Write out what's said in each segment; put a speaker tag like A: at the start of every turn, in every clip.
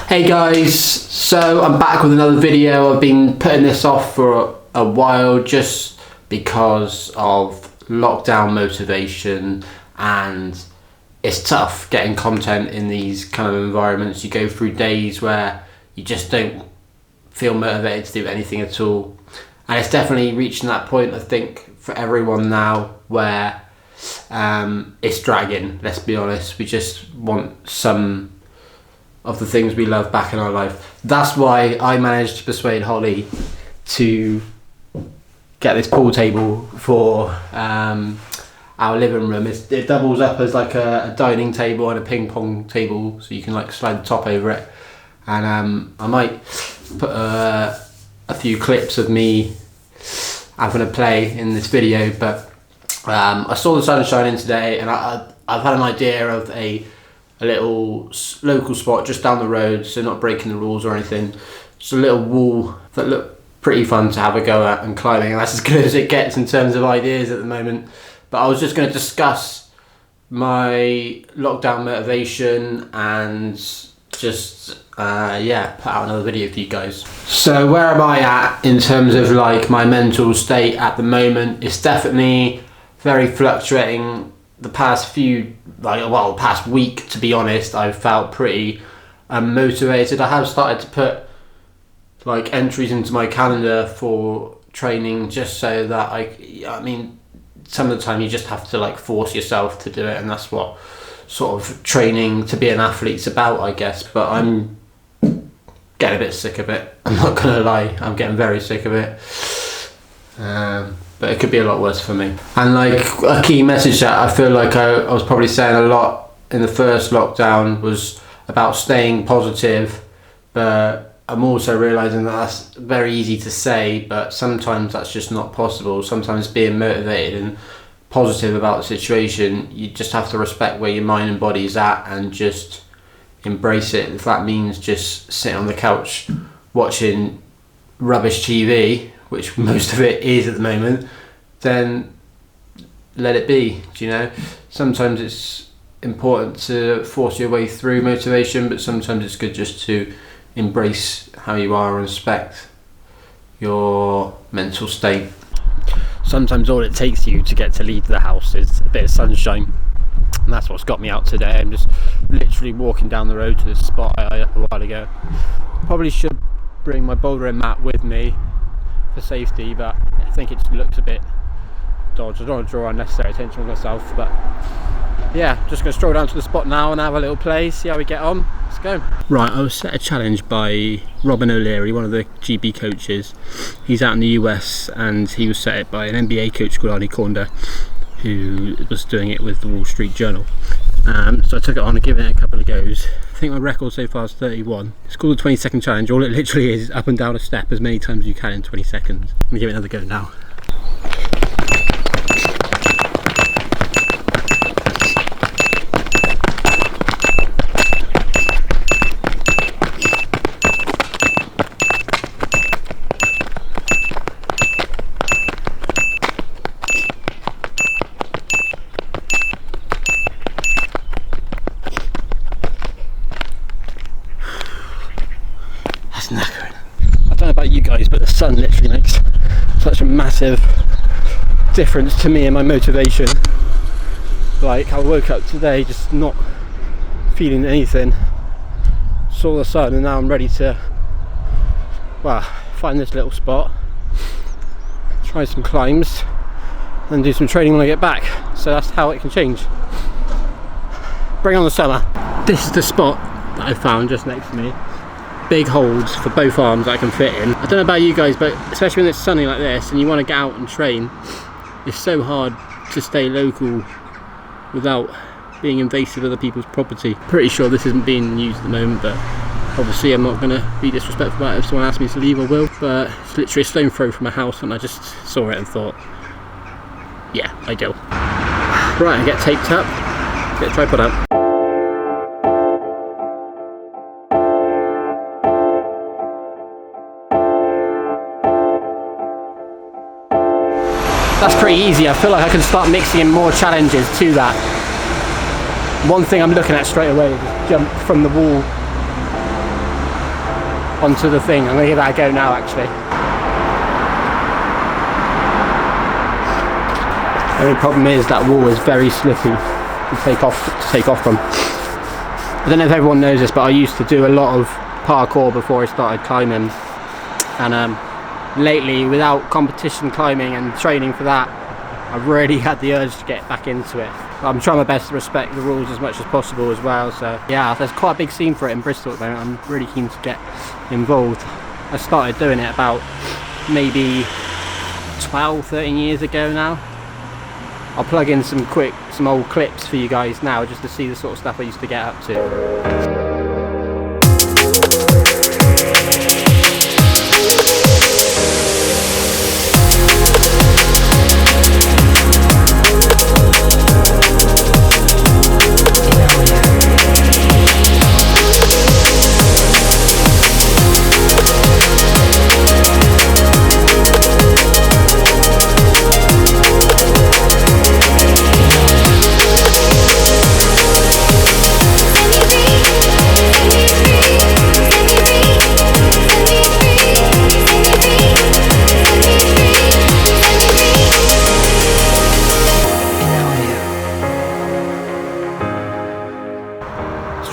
A: Hey guys, so I'm back with another video. I've been putting this off for a while just because of lockdown motivation, and it's tough getting content in these kind of environments. You go through days where you just don't feel motivated to do anything at all, and it's definitely reaching that point, I think, for everyone now where it's dragging. Let's be honest, we just want some of the things we love back in our life. That's why I managed to persuade Holly to get this pool table for our living room. It doubles up as like a dining table and a ping pong table, so you can like slide the top over it. And I might put a few clips of me having a play in this video, but I saw the sun shining today, and I've had an idea of a little local spot just down the road, so not breaking the rules or anything. Just a little wall that looked pretty fun to have a go at and climbing, and that's as good as it gets in terms of ideas at the moment. But I was just going to discuss my lockdown motivation and just put out another video for you guys. So where am I at in terms of like my mental state at the moment? It's definitely very fluctuating. The past past week, to be honest, I've felt pretty motivated. I have started to put like entries into my calendar for training, just so that I mean, some of the time you just have to like force yourself to do it, and that's what sort of training to be an athlete's about, I guess. But I'm getting a bit sick of it. I'm not gonna lie, I'm getting very sick of it. But it could be a lot worse for me. And like a key message that I feel like I was probably saying a lot in the first lockdown was about staying positive, but I'm also realising that that's very easy to say, but sometimes that's just not possible. Sometimes being motivated and positive about the situation, you just have to respect where your mind and body is at and just embrace it. If that means just sitting on the couch watching rubbish TV, which most of it is at the moment, then let it be. Do you know? Sometimes it's important to force your way through motivation, but sometimes it's good just to embrace how you are and respect your mental state. Sometimes all it takes you to get to leave the house is a bit of sunshine, and that's what's got me out today. I'm just literally walking down the road to this spot I up a while ago. Probably should bring my bouldering mat with me for safety, but I think it looks a bit dodgy. I don't want to draw unnecessary attention on myself, but yeah, just going to stroll down to the spot now and have a little play, see how we get on. Let's go. Right, I was set a challenge by Robin O'Leary, one of the GB coaches. He's out in the US, and he was set it by an NBA coach called Arnie Cornder, who was doing it with the Wall Street Journal. So I took it on and given it a couple of goes. I think my record so far is 31. It's called the 20-second challenge. All it literally is up and down a step as many times as you can in 20 seconds. I'm gonna give it another go now. Knackering. I don't know about you guys, but the sun literally makes such a massive difference to me and my motivation. Like, I woke up today just not feeling anything, saw the sun, and now I'm ready to find this little spot, try some climbs and do some training when I get back. So that's how it can change. Bring on the summer. This is the spot that I found just next to me. Big holds for both arms that I can fit in. I don't know about you guys, but especially when it's sunny like this and you want to get out and train, it's so hard to stay local without being invasive of other people's property. Pretty sure this isn't being used at the moment, but obviously I'm not going to be disrespectful about it. If someone asks me to leave, I will, but it's literally a stone throw from my house, and I just saw it and thought, yeah, ideal. Right, I get taped up, get a tripod out. That's pretty easy. I feel like I can start mixing in more challenges to that. One thing I'm looking at straight away is jump from the wall onto the thing. I'm going to give that a go now actually. The only problem is that wall is very slippy to take off from. I don't know if everyone knows this, but I used to do a lot of parkour before I started climbing, and lately, without competition climbing and training for that, I've really had the urge to get back into it. I'm trying my best to respect the rules as much as possible as well, so yeah, there's quite a big scene for it in Bristol at the moment. I'm really keen to get involved. I started doing it about maybe 12-13 years ago now. I'll plug in some old clips for you guys now just to see the sort of stuff I used to get up to.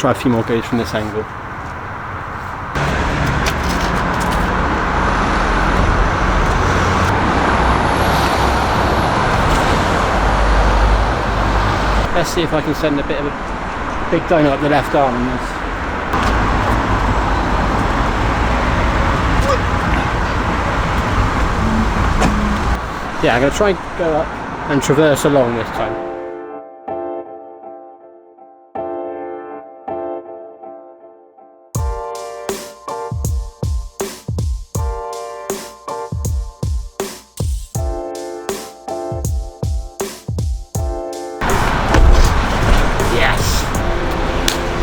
A: Try a few more goes from this angle. Let's see if I can send a bit of a big dino up the left arm on this. Yeah, I'm going to try and go up and traverse along this time.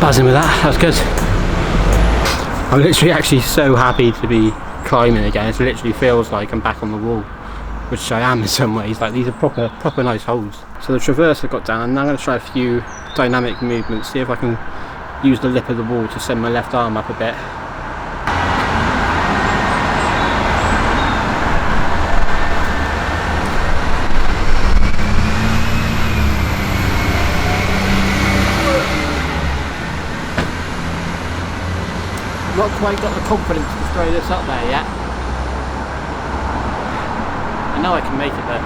A: Buzzing with that was good. I'm literally actually so happy to be climbing again. It literally feels like I'm back on the wall, which I am in some ways. Like, these are proper nice holes. So the traverse I got down, and now I'm going to try a few dynamic movements, see if I can use the lip of the wall to send my left arm up a bit. Not quite got the confidence to throw this up there yet. I know I can make it though.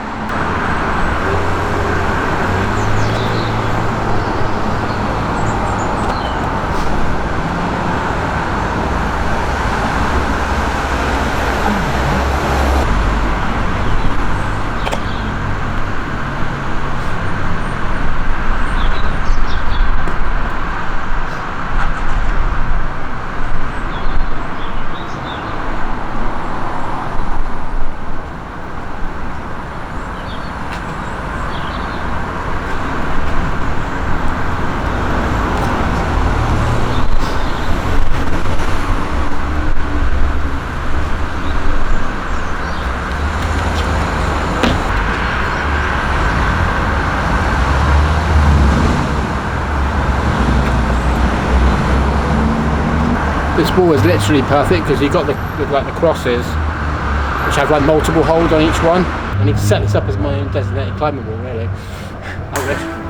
A: This wall is literally perfect because you've got the crosses, which have like multiple holes on each one. I need to set this up as my own designated climbing wall, really. I wish.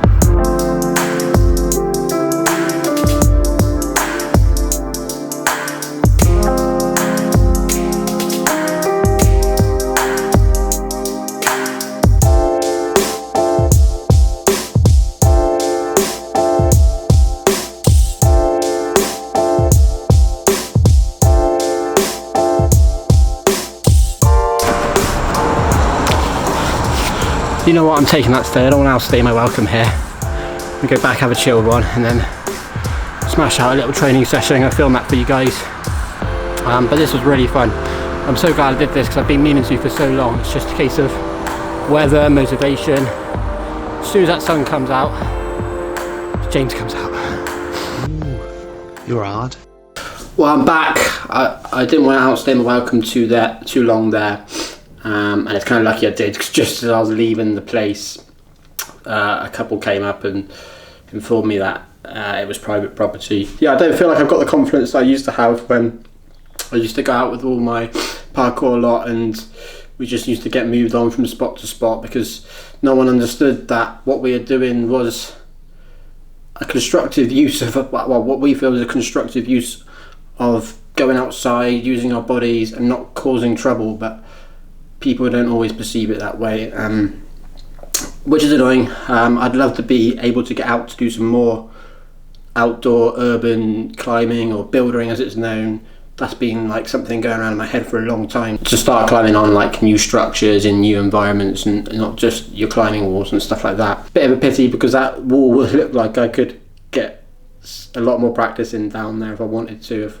A: You know what, I'm taking that stay. I don't want to outstay my welcome here. We go back, have a chilled one, and then smash out a little training session. I'm going to film that for you guys. But this was really fun. I'm so glad I did this because I've been meaning to for so long. It's just a case of weather, motivation. As soon as that sun comes out, James comes out.
B: Ooh, you're hard.
A: Well, I'm back. I didn't want to outstay my welcome too long there. And it's kind of lucky I did, because just as I was leaving the place, a couple came up and informed me that it was private property. Yeah, I don't feel like I've got the confidence I used to have when I used to go out with all my parkour lot, and we just used to get moved on from spot to spot because no one understood that what we were doing was a constructive use of, well, what we feel is a constructive use of going outside, using our bodies and not causing trouble, but people don't always perceive it that way, which is annoying. I'd love to be able to get out to do some more outdoor urban climbing, or bouldering as it's known. That's been like something going around in my head for a long time, to start climbing on like new structures in new environments and not just your climbing walls and stuff like that. Bit of a pity because that wall would look like I could get a lot more practice in down there if I wanted to,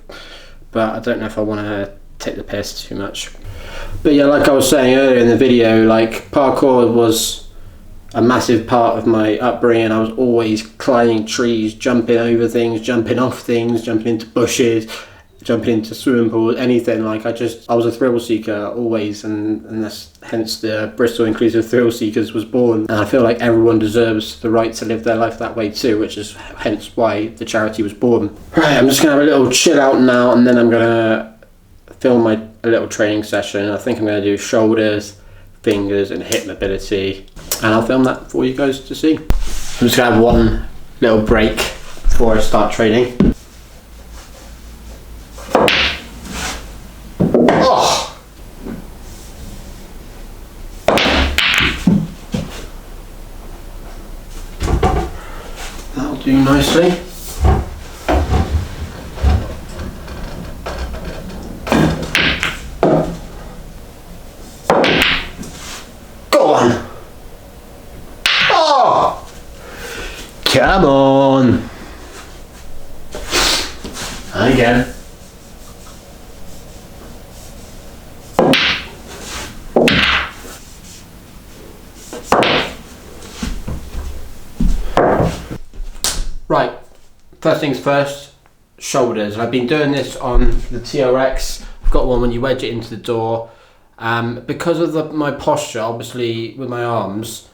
A: but I don't know if I want to take the piss too much. But yeah, like I was saying earlier in the video, like parkour was a massive part of my upbringing. I was always climbing trees, jumping over things, jumping off things, jumping into bushes, jumping into swimming pools, anything. Like I was a thrill seeker always, and that's hence the Bristol Inclusive Thrill Seekers was born. And I feel like everyone deserves the right to live their life that way too, which is hence why the charity was born. Right, I'm just gonna have a little chill out now, and then I'm gonna film a little training session. I think I'm gonna do shoulders, fingers, and hip mobility, and I'll film that for you guys to see. I'm just gonna have one little break before I start training. Oh! That'll do nicely. Go on! Oh! Come on! Again. Right, first things first, shoulders. And I've been doing this on the TRX. I've got one when you wedge it into the door. Because of my posture, obviously with my arms,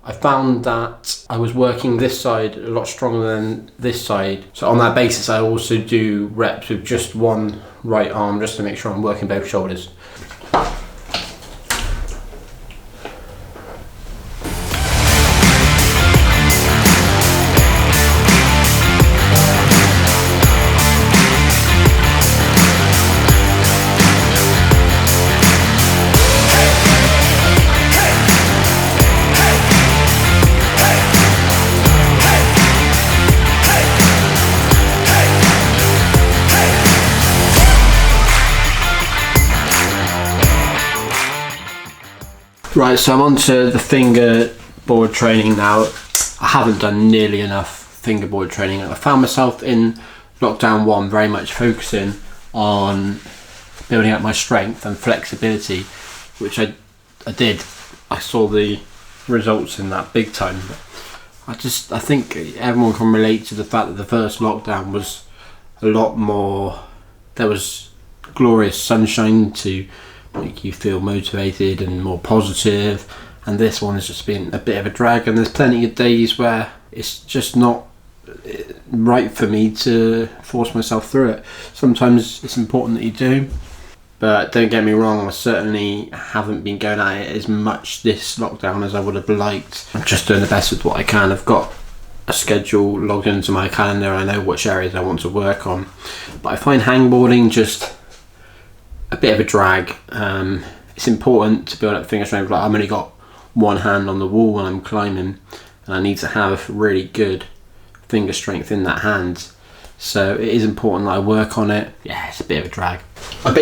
A: I found that I was working this side a lot stronger than this side. So on that basis, I also do reps with just one right arm, just to make sure I'm working both shoulders. Right, so I'm on to the fingerboard training now. I haven't done nearly enough fingerboard training. I found myself in lockdown 1 very much focusing on building up my strength and flexibility, which I did. I saw the results in that big time. I think everyone can relate to the fact that the first lockdown was a lot more, there was glorious sunshine to make you feel motivated and more positive, and this one has just been a bit of a drag, and there's plenty of days where it's just not right for me to force myself through it. Sometimes it's important that you do, but don't get me wrong, I certainly haven't been going at it as much this lockdown as I would have liked. I'm just doing the best with what I can. I've got a schedule logged into my calendar, I know which areas I want to work on, but I find hangboarding just a bit of a drag. It's important to build up finger strength. Like I've only got one hand on the wall when I'm climbing, and I need to have really good finger strength in that hand. So it is important that I work on it. Yeah, it's a bit of a drag. I've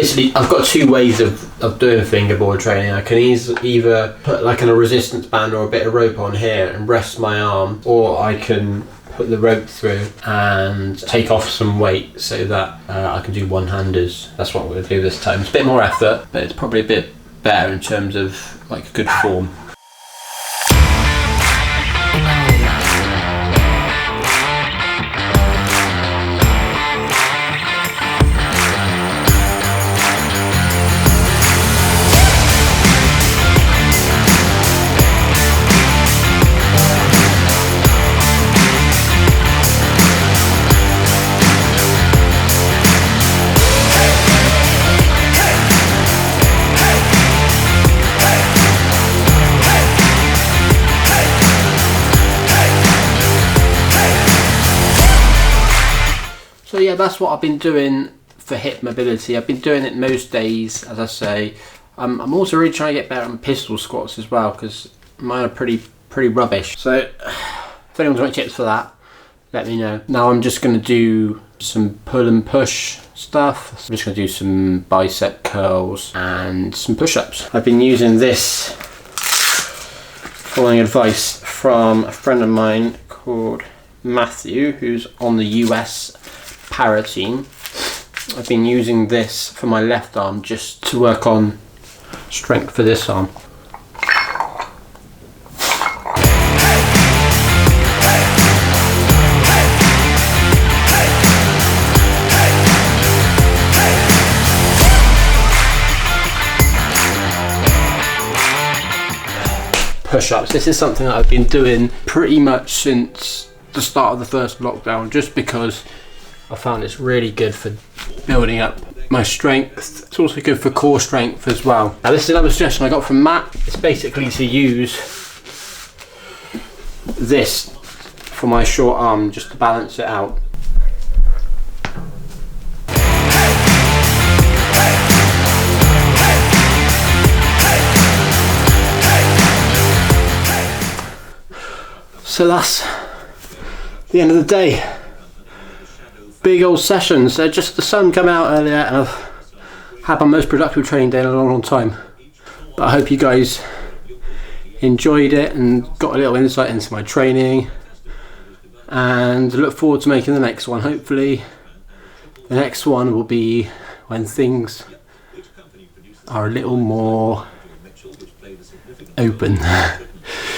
A: got two ways of doing fingerboard training. I can either put like a resistance band or a bit of rope on here and rest my arm, or I can put the rope through and take off some weight so that I can do one-handers. That's what we're going to do this time. It's a bit more effort, but it's probably a bit better in terms of like good form. yeah, that's what I've been doing for hip mobility. I've been doing it most days, as I say. I'm also really trying to get better on pistol squats as well, because mine are pretty rubbish. So if anyone's got any tips for that, let me know. Now I'm just going to do some pull and push stuff. I'm just going to do some bicep curls and some push-ups. I've been using this, following advice from a friend of mine called Matthew, who's on the US para team. I've been using this for my left arm just to work on strength for this arm. Push-ups. This is something that I've been doing pretty much since the start of the first lockdown, just because I found it's really good for building up my strength. It's also good for core strength as well. Now this is another suggestion I got from Matt. It's basically to use this for my short arm just to balance it out. So that's the end of the day. Big old sessions. So just the sun came out earlier and I've had my most productive training day in a long time. But I hope you guys enjoyed it and got a little insight into my training, and look forward to making the next one. Hopefully the next one will be when things are a little more open.